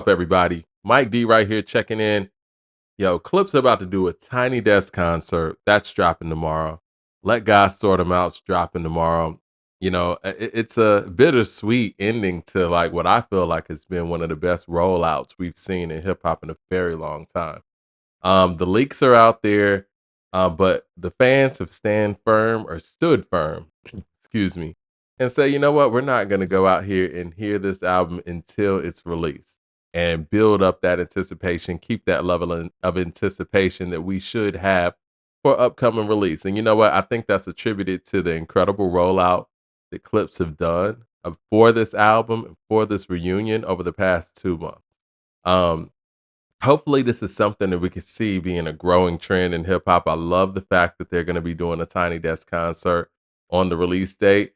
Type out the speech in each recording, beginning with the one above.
up, everybody? Mike D right here checking in. Yo, Clipse about to do a Tiny Desk concert. That's dropping tomorrow. Let God Sort 'Em Out's dropping tomorrow. It's a bittersweet ending to like what I feel like has been one of the best rollouts we've seen in hip hop in a very long time. The leaks are out there, but the fans have stand firm or stood firm, excuse me, and say, you know what, we're not going to go out here and hear this album until it's released and build up that anticipation, keep that level of anticipation that we should have for upcoming release. And you know what? I think that's attributed to the incredible rollout that Clips have done for this album and for this reunion over the past 2 months. Um, Hopefully, this is something that we could see being a growing trend in hip hop. I love the fact that they're gonna be doing a Tiny Desk concert on the release date.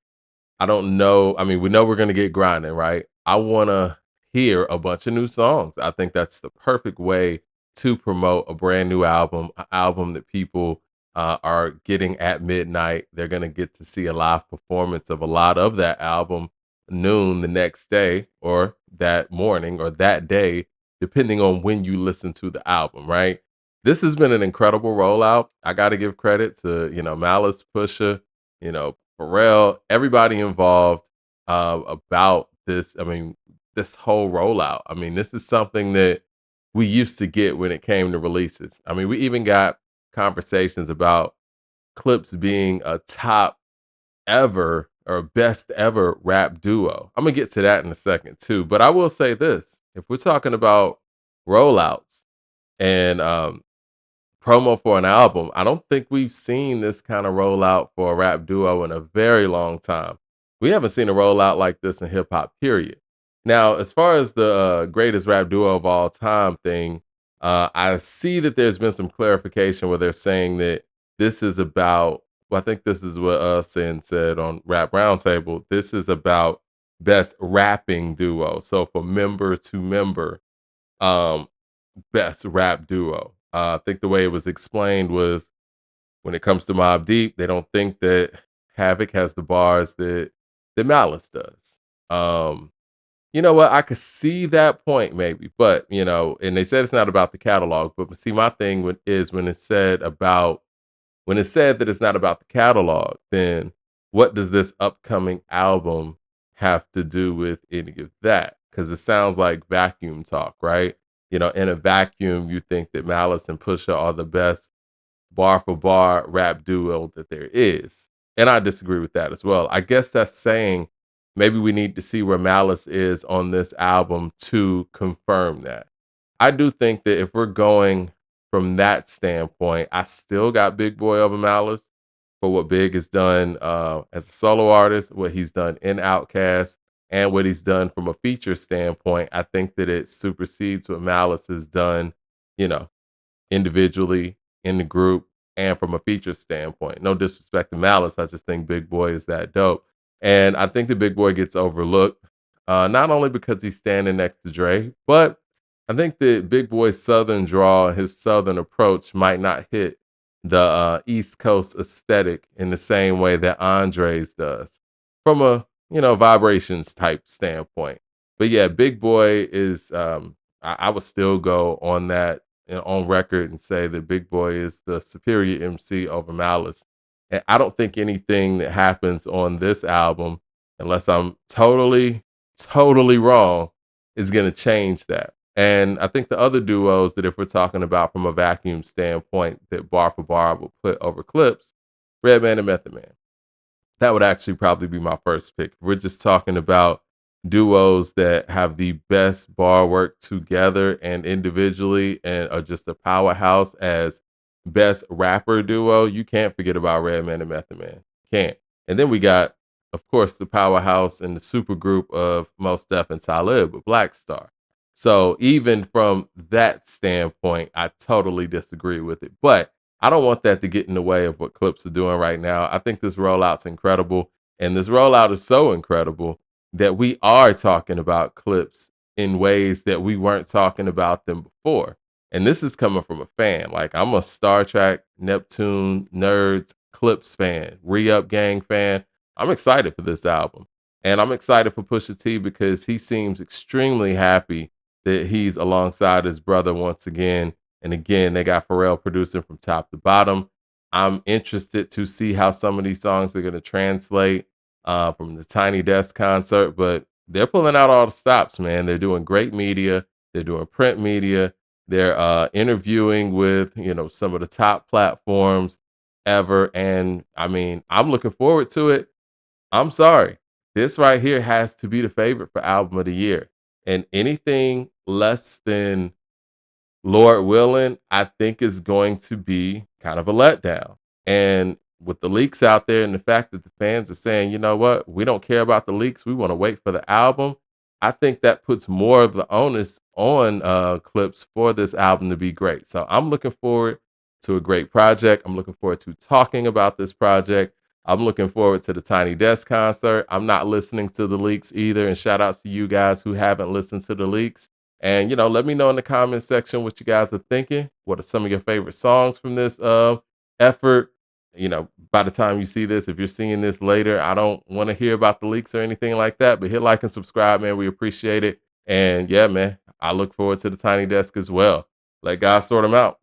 I don't know. I mean, we know we're gonna get grinding, right? I wanna hear a bunch of new songs. I think that's the perfect way to promote a brand new album, an album that people are getting at midnight. They're gonna get to see a live performance of a lot of that album noon the next day, or that morning, or that day, depending on when you listen to the album, right? This has been an incredible rollout. I got to give credit to, Malice, Pusha, Pharrell, everybody involved about this. I mean, this whole rollout. I mean, this is something that we used to get when it came to releases. I mean, we even got conversations about Clips being a top ever or best ever rap duo. I'm gonna get to that in a second too. But I will say this: if we're talking about rollouts and promo for an album, I don't think we've seen this kind of rollout for a rap duo in a very long time. We haven't seen a rollout like this in hip hop, period. Now, as far as the greatest rap duo of all time thing, I see that there's been some clarification where they're saying that this is about, well, I think this is what Sin said on Rap Roundtable. This is about best rapping duo. So for member to member, um, best rap duo. I think the way it was explained was when it comes to Mobb Deep, they don't think that Havoc has the bars that Malice does. You know what? I could see that point maybe, but and they said it's not about the catalog. But see, my thing is when it's said that it's not about the catalog, then what does this upcoming album have to do with any of that? Because it sounds like vacuum talk, right? In a vacuum, you think that Malice and Pusha are the best bar for bar rap duo that there is. And I disagree with that as well. I guess that's saying maybe we need to see where Malice is on this album to confirm that. I do think that if we're going from that standpoint, I still got Big Boy over Malice for what Big has done as a solo artist, what he's done in Outkast, and what he's done from a feature standpoint. I think that it supersedes what Malice has done, you know, individually, in the group, and from a feature standpoint. No disrespect to Malice, I just think Big Boy is that dope. And I think the Big Boy gets overlooked, not only because he's standing next to Dre, but I think that Big Boy's southern draw, his southern approach might not hit the East Coast aesthetic in the same way that Andre's does from a, vibrations type standpoint. But yeah, Big Boy is, I would still go on that on record and say that Big Boy is the superior MC over Malice. And I don't think anything that happens on this album, unless I'm totally, totally wrong, is going to change that. And I think the other duos that if we're talking about from a vacuum standpoint that bar for bar will put over Clips, Redman and Method Man. That would actually probably be my first pick. We're just talking about duos that have the best bar work together and individually and are just a powerhouse as best rapper duo. You can't forget about Redman and Method Man. Can't. And then we got, of course, the powerhouse and the super group of Mos Def and Talib with Black Star. So even from that standpoint, I totally disagree with it. But I don't want that to get in the way of what Clips are doing right now. I think this rollout's incredible. And this rollout is so incredible that we are talking about Clips in ways that we weren't talking about them before. And this is coming from a fan. Like, I'm a Star Trek, Neptune, Nerds, Clips fan, Re-Up Gang fan. I'm excited for this album. And I'm excited for Pusha T because he seems extremely happy that he's alongside his brother once again. And again, they got Pharrell producing from top to bottom. I'm interested to see how some of these songs are going to translate from the Tiny Desk concert, but they're pulling out all the stops, man. They're doing great media. They're doing print media. They're interviewing with some of the top platforms ever, and I mean, I'm looking forward to it. I'm sorry. This right here has to be the favorite for album of the year. And anything less than Lord willing, I think is going to be kind of a letdown. And with the leaks out there and the fact that the fans are saying, you know what, we don't care about the leaks, we want to wait for the album. I think that puts more of the onus on Clips for this album to be great. So I'm looking forward to a great project. I'm looking forward to talking about this project. I'm looking forward to the Tiny Desk concert. I'm not listening to the leaks either. And shout out to you guys who haven't listened to the leaks. And let me know in the comment section what you guys are thinking. What are some of your favorite songs from this effort? By the time you see this, if you're seeing this later, I don't want to hear about the leaks or anything like that. But hit like and subscribe, man. We appreciate it. And yeah, man, I look forward to the Tiny Desk as well. Let God sort them out.